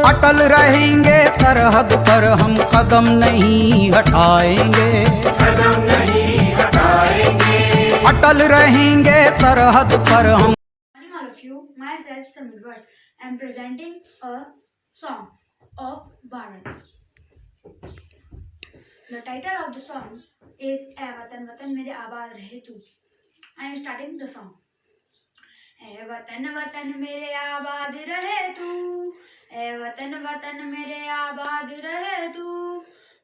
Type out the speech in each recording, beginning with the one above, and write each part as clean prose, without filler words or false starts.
अटल रहेंगे सरहद पर हम कदम नहीं हटाएंगे, कदम नहीं हटाएंगे। अटल रहेंगे सरहद पर हम। Morning all of you, myself Samir Bhatt. I am presenting a song of Bharat. The title of the song is "ऐ वतन वतन मेरे आबाद रहे तू." I am starting the song. ऐ वतन वतन मेरे आबाद रहे तू, ऐ वतन वतन मेरे आबाद रहे तू,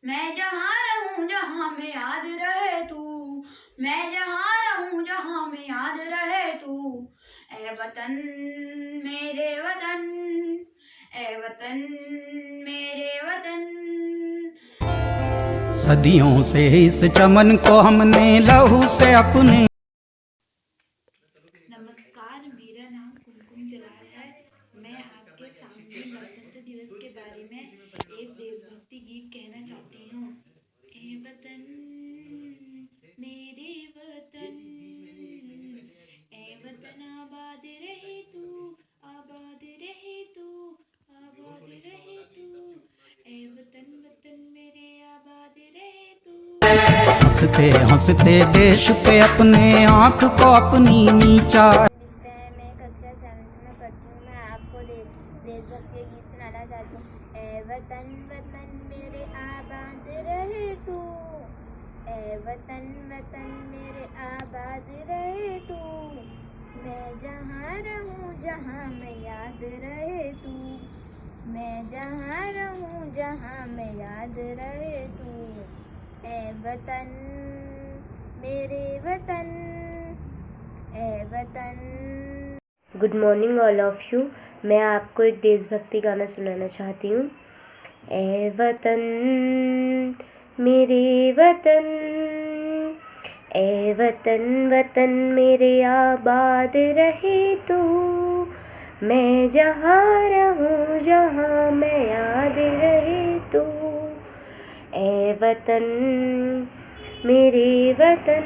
मैं जहाँ रहूँ जहाँ में याद रहे तू, मैं जहाँ रहूँ जहाँ में याद रहे तू। ऐ वतन मेरे वतन, ऐ वतन मेरे वतन। सदियों से इस चमन को हमने लहू से अपने। नमस्कार, मेरा नाम कुमकुम जलाल है। मैं आपके सामने गणतंत्र दिवस के बारे में एक देशभक्ति गीत कहना चाहती हूँ। ए वतन मेरे वतन, ए वतन आबाद रहे तू, आबाद रहे तू, आबाद रहे तू, ए वतन वतन मेरे आबाद रहे तू। हंसते हंसते देश पे अपने आँख को अपनी नीचा। मैं कक्षा 7 में पढ़ती हूँ। मैं आपको देशभक्ति के गीत सुनाना चाहती हूँ। ऐ वतन वतन मेरे आबाद रहे तू, ऐ वतन वतन मेरे आबाद रहे तू, मैं जहाँ रहूँ जहाँ में याद रहे तू, मैं जहाँ रहूँ जहाँ में याद रहे तू। ऐ वतन मेरे वतन, ऐ वतन। Good morning all of you. मैं आपको एक देशभक्ति गाना सुनाना चाहती हूँ। ऐ वतन मेरे वतन, ऐ वतन वतन मेरे आबाद रहे तू, मैं जहाँ रहूँ जहाँ मैं याद रहे तू। ऐ वतन मेरे वतन,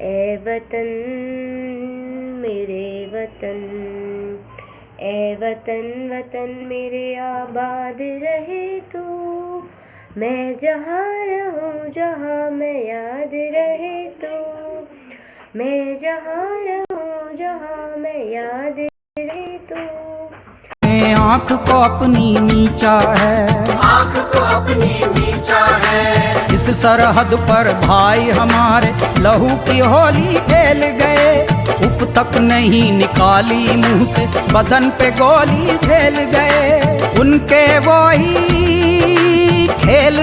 ऐ वतन मेरे वतन, ऐ वतन वतन मेरे आबाद रहे तू, मैं जहाँ रहूँ जहाँ मैं याद रहे तू, मैं जहाँ रहूँ जहाँ मैं याद रहे तू। आँख को अपनी नीचा है, आँख को अपनी नीचा है। इस सरहद पर भाई हमारे लहू की होली खेल गए, उप तक नहीं निकाली मुंह से बदन पे गोली झेल गए, उनके वही खेल।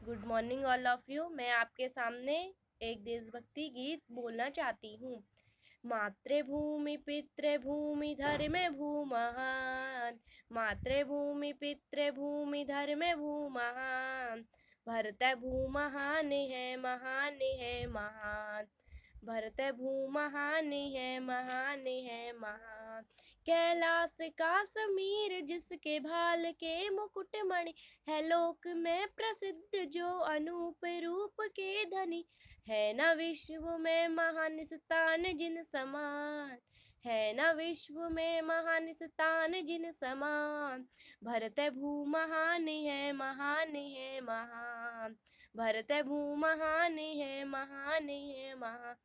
Good morning all of you. मैं आपके सामने एक देशभक्ति गीत बोलना चाहती हूँ। मातृभूमि पितृभूमि धर्म भूमहान, मातृभूमि पितृभूमि धर्म भूमहान, भरत भूमहान है महान है महान, भरत भूमहान है महान है महान। कैलाश का समीर जिसके भाल के मुकुटमणि, है लोक में प्रसिद्ध जो अनूप रूप के धनी, है न विश्व में महान स्थान जिन समान, है न विश्व में महान स्थान जिन समान, भरत भूमहान है महान है महान, भरत भूमहान है महान है महान।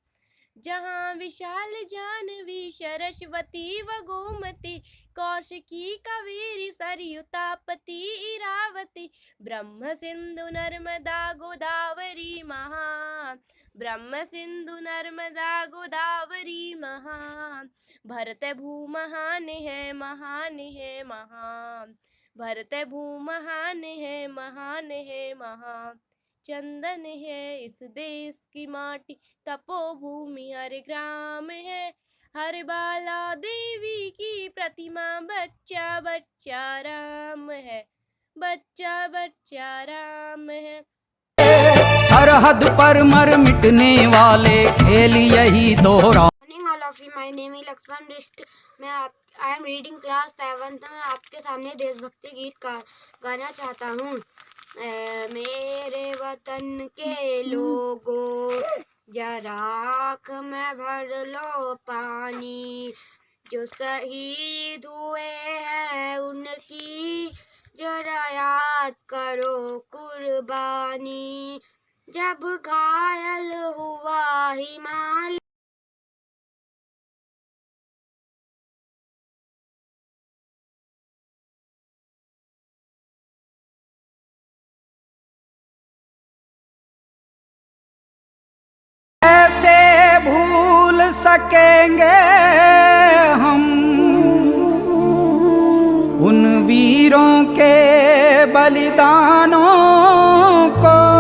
जहाँ विशाल जानवी सरस्वती व गोमती, कौशिकी कावेरी सरयू ताप्ती इरावती, ब्रह्म सिंधु नर्मदा गोदावरी महान, ब्रह्म सिंधु नर्मदा गोदावरी महान, भरत भूमहान है महान है महान, भरत भूमहान है महान है महान। चंदन है इस देश की माटी, तपोभूमि हर ग्राम है, हर बाला देवी की प्रतिमा, बच्चा बच्चा राम है, बच्चा बच्चा राम है। सरहद पर मर मिटने वाले खेल यही दोहरा। Morning all of you, my name is Lakshman Bisht. I am reading class 7। मैं आपके सामने देशभक्ति गीत गाना चाहता हूँ। मेरे वतन के लोगों जरा आँख में भर लो पानी, जो शहीद हुए हैं उनकी जरा याद करो कुर्बानी, जब घायल हुआ हिमालय कैसे भूल सकेंगे हम उन वीरों के बलिदानों को।